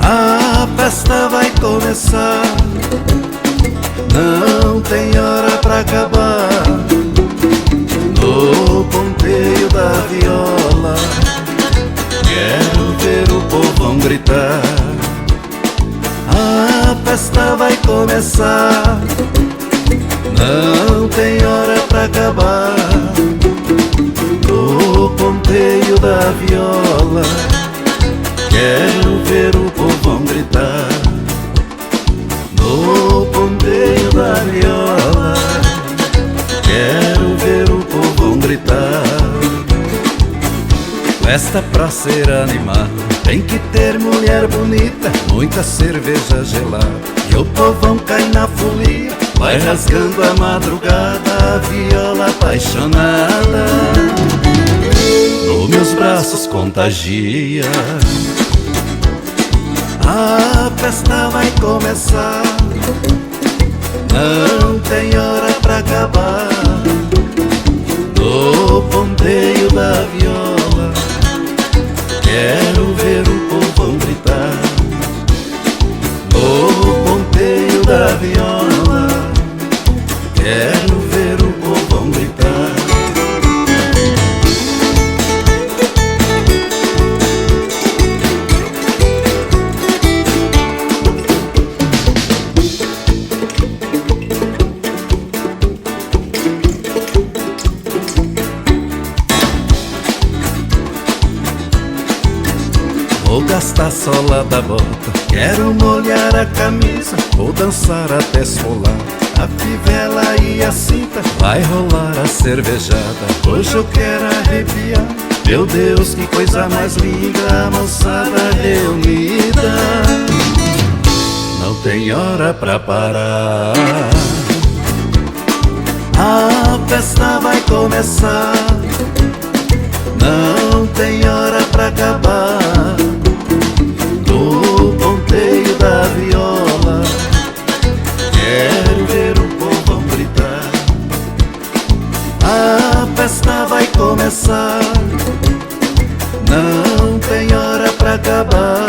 A festa vai começar, não tem hora pra acabar. No ponteio da viola, quero ver o povão gritar. A festa vai começar, não tem hora pra acabar. No ponteio da viola, quero ver o povão gritar. No ponteio da viola, quero ver o povão gritar. Festa pra ser animada, tem que ter mulher bonita, muita cerveja gelada, e o povão cai na folia, vai rasgando a madrugada, a viola apaixonada nos meus braços contagia. A festa vai começar, não tem hora pra acabar. No ponteio da viola, quero ver o povão gritar. No ponteio da viola, quero ver o povão gritar. Vou gastar a sola da bota, quero molhar a camisa, vou dançar até esfolar a fivela e a cinta, vai rolar a cervejada, hoje eu quero arrepiar. Meu Deus, que coisa mais linda, a moçada reunida, não tem hora pra parar. A festa vai começar, não tem hora pra acabar. No ponteio da viola, quero ver o povão gritar. A festa vai começar, não tem hora pra acabar.